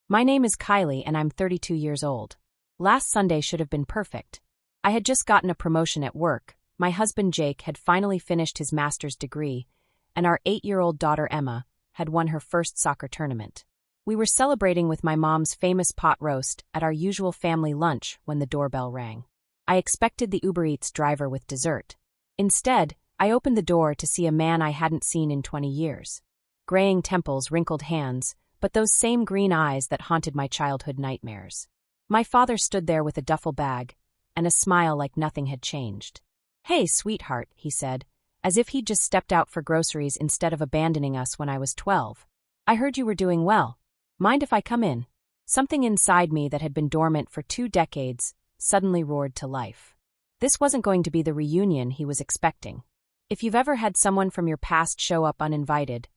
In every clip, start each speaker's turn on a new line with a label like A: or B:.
A: My name is Kylie and I'm 32 years old. Last Sunday should have been perfect. I had just gotten a promotion at work, my husband Jake had finally finished his master's degree, and our 8-year-old daughter Emma had won her first soccer tournament. We were celebrating with my mom's famous pot roast at our usual family lunch when the doorbell rang. I expected the Uber Eats driver with dessert. Instead, I opened the door to see a man I hadn't seen in 20 years. Graying temples, wrinkled hands, but those same green eyes that haunted my childhood nightmares. My father stood there with a duffel bag, and a smile like nothing had changed. "Hey, sweetheart," he said, as if he'd just stepped out for groceries instead of abandoning us when I was 12. "I heard you were doing well. Mind if I come in?" Something inside me that had been dormant for 2 decades suddenly roared to life. This wasn't going to be the reunion he was expecting. If you've ever had someone from your past show up uninvited,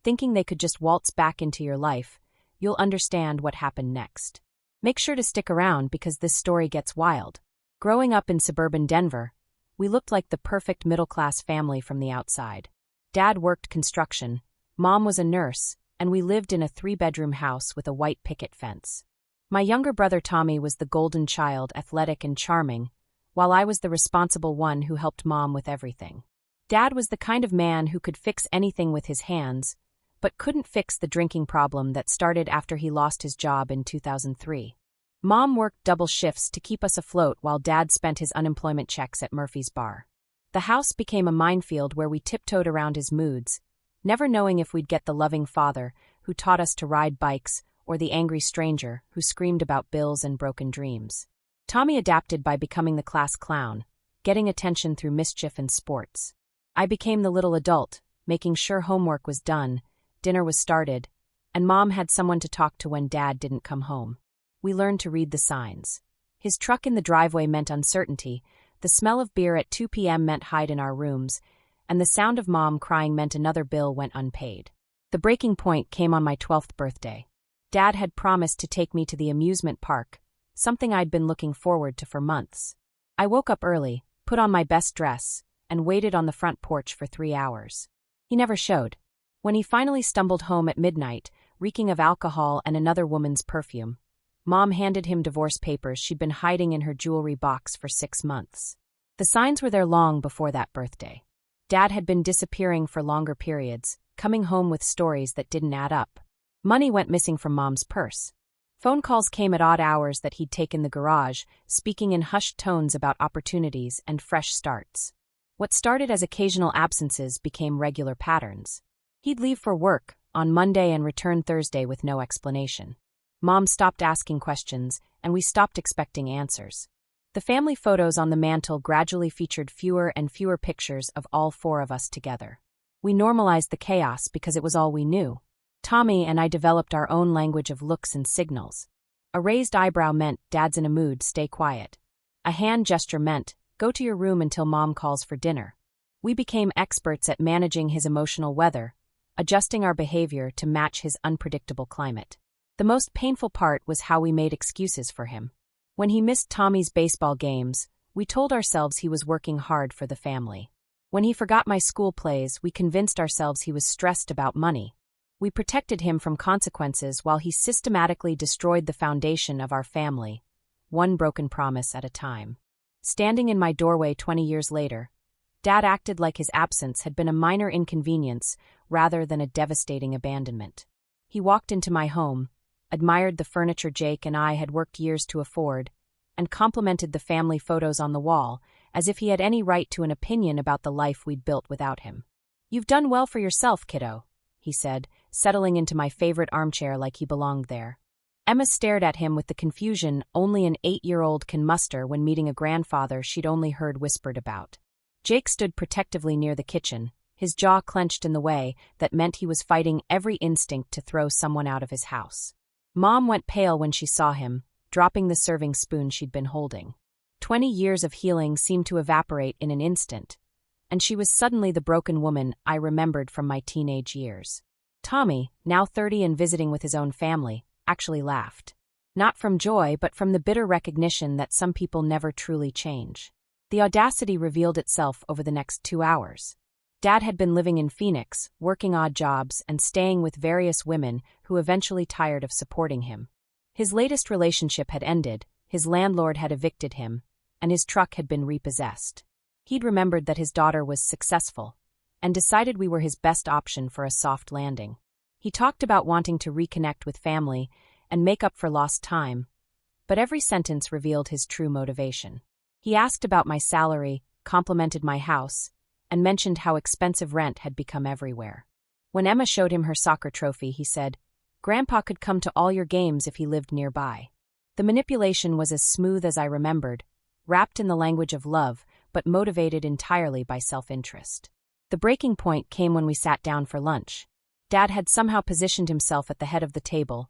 A: thinking they could just waltz back into your life, you'll understand what happened next. Make sure to stick around because this story gets wild. Growing up in suburban Denver, we looked like the perfect middle-class family from the outside. Dad worked construction, Mom was a nurse, and we lived in a 3-bedroom house with a white picket fence. My younger brother Tommy was the golden child, athletic and charming, while I was the responsible one who helped Mom with everything. Dad was the kind of man who could fix anything with his hands, but couldn't fix the drinking problem that started after he lost his job in 2003. Mom worked double shifts to keep us afloat while Dad spent his unemployment checks at Murphy's Bar. The house became a minefield where we tiptoed around his moods, never knowing if we'd get the loving father who taught us to ride bikes or the angry stranger who screamed about bills and broken dreams. Tommy adapted by becoming the class clown, getting attention through mischief and sports. I became the little adult, making sure homework was done, dinner was started, and Mom had someone to talk to when Dad didn't come home. We learned to read the signs. His truck in the driveway meant uncertainty, the smell of beer at 2 p.m. meant hide in our rooms, and the sound of Mom crying meant another bill went unpaid. The breaking point came on my 12th birthday. Dad had promised to take me to the amusement park, something I'd been looking forward to for months. I woke up early, put on my best dress, and waited on the front porch for 3 hours. He never showed. When he finally stumbled home at midnight, reeking of alcohol and another woman's perfume, Mom handed him divorce papers she'd been hiding in her jewelry box for 6 months. The signs were there long before that birthday. Dad had been disappearing for longer periods, coming home with stories that didn't add up. Money went missing from Mom's purse. Phone calls came at odd hours that he'd taken the garage, speaking in hushed tones about opportunities and fresh starts. What started as occasional absences became regular patterns. He'd leave for work on Monday and return Thursday with no explanation. Mom stopped asking questions, and we stopped expecting answers. The family photos on the mantel gradually featured fewer and fewer pictures of all 4 of us together. We normalized the chaos because it was all we knew. Tommy and I developed our own language of looks and signals. A raised eyebrow meant, "Dad's in a mood, stay quiet." A hand gesture meant, "Go to your room until Mom calls for dinner." We became experts at managing his emotional weather, adjusting our behavior to match his unpredictable climate. The most painful part was how we made excuses for him. When he missed Tommy's baseball games, we told ourselves he was working hard for the family. When he forgot my school plays, we convinced ourselves he was stressed about money. We protected him from consequences while he systematically destroyed the foundation of our family, one broken promise at a time. Standing in my doorway 20 years later, Dad acted like his absence had been a minor inconvenience rather than a devastating abandonment. He walked into my home, admired the furniture Jake and I had worked years to afford, and complimented the family photos on the wall as if he had any right to an opinion about the life we'd built without him. "You've done well for yourself, kiddo," he said, settling into my favorite armchair like he belonged there. Emma stared at him with the confusion only an 8-year-old can muster when meeting a grandfather she'd only heard whispered about. Jake stood protectively near the kitchen, his jaw clenched in the way that meant he was fighting every instinct to throw someone out of his house. Mom went pale when she saw him, dropping the serving spoon she'd been holding. 20 years of healing seemed to evaporate in an instant, and she was suddenly the broken woman I remembered from my teenage years. Tommy, now 30 and visiting with his own family, actually laughed. Not from joy but from the bitter recognition that some people never truly change. The audacity revealed itself over the next 2 hours. Dad had been living in Phoenix, working odd jobs and staying with various women who eventually tired of supporting him. His latest relationship had ended, his landlord had evicted him, and his truck had been repossessed. He'd remembered that his daughter was successful, and decided we were his best option for a soft landing. He talked about wanting to reconnect with family and make up for lost time, but every sentence revealed his true motivation. He asked about my salary, complimented my house, and mentioned how expensive rent had become everywhere. When Emma showed him her soccer trophy, he said, "Grandpa could come to all your games if he lived nearby." The manipulation was as smooth as I remembered, wrapped in the language of love, but motivated entirely by self-interest. The breaking point came when we sat down for lunch. Dad had somehow positioned himself at the head of the table,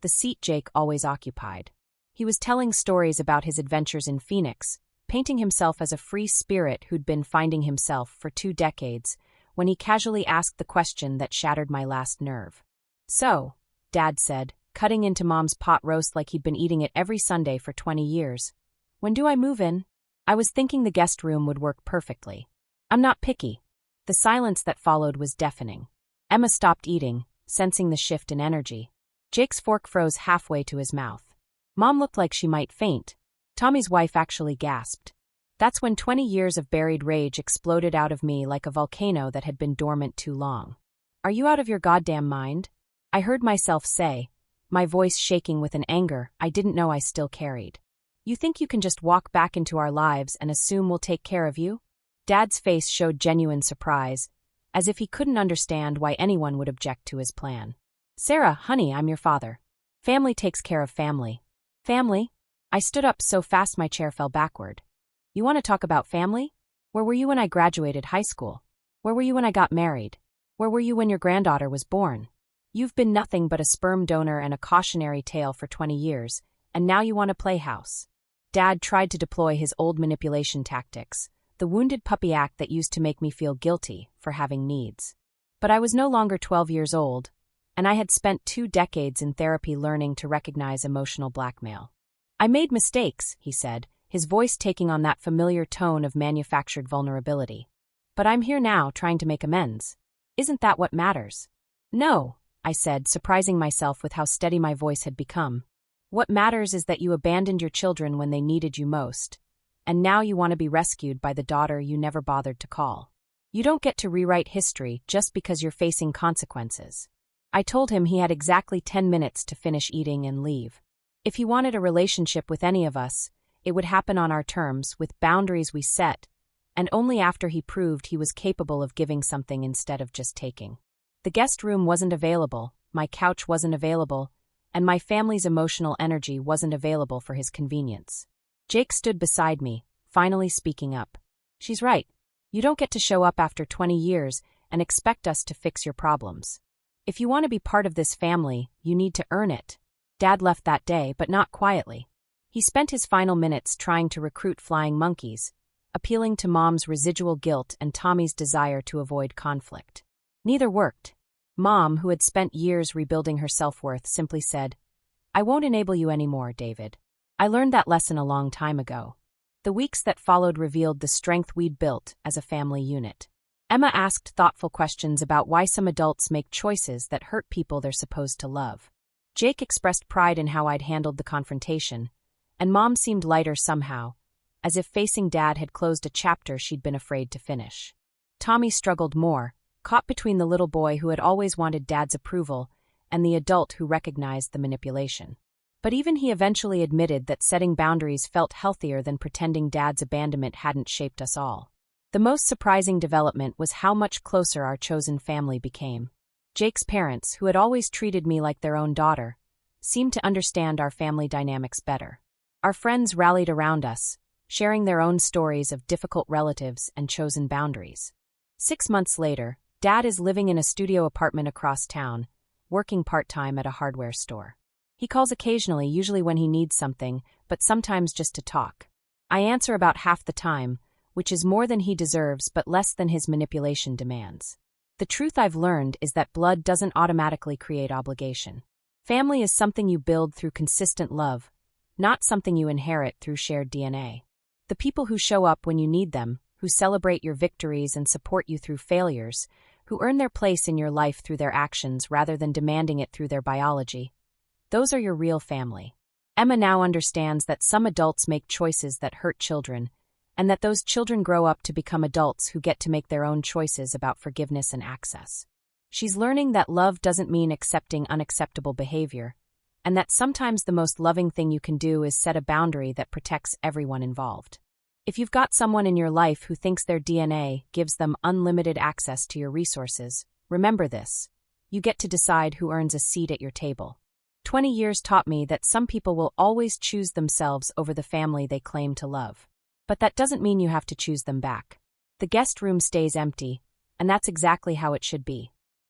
A: the seat Jake always occupied. He was telling stories about his adventures in Phoenix, painting himself as a free spirit who'd been finding himself for 2 decades, when he casually asked the question that shattered my last nerve. "So," Dad said, cutting into Mom's pot roast like he'd been eating it every Sunday for 20 years. "When do I move in?" I was thinking the guest room would work perfectly. "I'm not picky." The silence that followed was deafening. Emma stopped eating, sensing the shift in energy. Jake's fork froze halfway to his mouth. Mom looked like she might faint. Tommy's wife actually gasped. That's when 20 years of buried rage exploded out of me like a volcano that had been dormant too long. "Are you out of your goddamn mind?" I heard myself say, my voice shaking with an anger I didn't know I still carried. "You think you can just walk back into our lives and assume we'll take care of you?" Dad's face showed genuine surprise, as if he couldn't understand why anyone would object to his plan. "Sarah, honey, I'm your father. Family takes care of family." "Family?" I stood up so fast my chair fell backward. "You want to talk about family? Where were you when I graduated high school? Where were you when I got married? Where were you when your granddaughter was born? You've been nothing but a sperm donor and a cautionary tale for 20 years, and now you want to play house." Dad tried to deploy his old manipulation tactics, the wounded puppy act that used to make me feel guilty for having needs. But I was no longer 12 years old, and I had spent 2 decades in therapy learning to recognize emotional blackmail. "I made mistakes," he said, his voice taking on that familiar tone of manufactured vulnerability. "But I'm here now trying to make amends. Isn't that what matters?" "No," I said, surprising myself with how steady my voice had become. "What matters is that you abandoned your children when they needed you most, and now you want to be rescued by the daughter you never bothered to call. You don't get to rewrite history just because you're facing consequences." I told him he had exactly 10 minutes to finish eating and leave. If he wanted a relationship with any of us, it would happen on our terms, with boundaries we set, and only after he proved he was capable of giving something instead of just taking. The guest room wasn't available, my couch wasn't available, and my family's emotional energy wasn't available for his convenience. Jake stood beside me, finally speaking up. "She's right. You don't get to show up after 20 years and expect us to fix your problems. If you want to be part of this family, you need to earn it." Dad left that day, but not quietly. He spent his final minutes trying to recruit flying monkeys, appealing to Mom's residual guilt and Tommy's desire to avoid conflict. Neither worked. Mom, who had spent years rebuilding her self-worth, simply said, "I won't enable you anymore, David." I learned that lesson a long time ago. The weeks that followed revealed the strength we'd built as a family unit. Emma asked thoughtful questions about why some adults make choices that hurt people they're supposed to love. Jake expressed pride in how I'd handled the confrontation, and Mom seemed lighter somehow, as if facing Dad had closed a chapter she'd been afraid to finish. Tommy struggled more, caught between the little boy who had always wanted Dad's approval and the adult who recognized the manipulation. But even he eventually admitted that setting boundaries felt healthier than pretending Dad's abandonment hadn't shaped us all. The most surprising development was how much closer our chosen family became. Jake's parents, who had always treated me like their own daughter, seemed to understand our family dynamics better. Our friends rallied around us, sharing their own stories of difficult relatives and chosen boundaries. 6 months later, Dad is living in a studio apartment across town, working part-time at a hardware store. He calls occasionally, usually when he needs something, but sometimes just to talk. I answer about half the time, which is more than he deserves but less than his manipulation demands. The truth I've learned is that blood doesn't automatically create obligation. Family is something you build through consistent love, not something you inherit through shared DNA. The people who show up when you need them, who celebrate your victories and support you through failures, who earn their place in your life through their actions rather than demanding it through their biology, Those are your real family. Emma now understands that some adults make choices that hurt children, and that those children grow up to become adults who get to make their own choices about forgiveness and access. She's learning that love doesn't mean accepting unacceptable behavior, and that sometimes the most loving thing you can do is set a boundary that protects everyone involved. If you've got someone in your life who thinks their DNA gives them unlimited access to your resources, remember this: you get to decide who earns a seat at your table. 20 years taught me that some people will always choose themselves over the family they claim to love. But that doesn't mean you have to choose them back. The guest room stays empty, and that's exactly how it should be.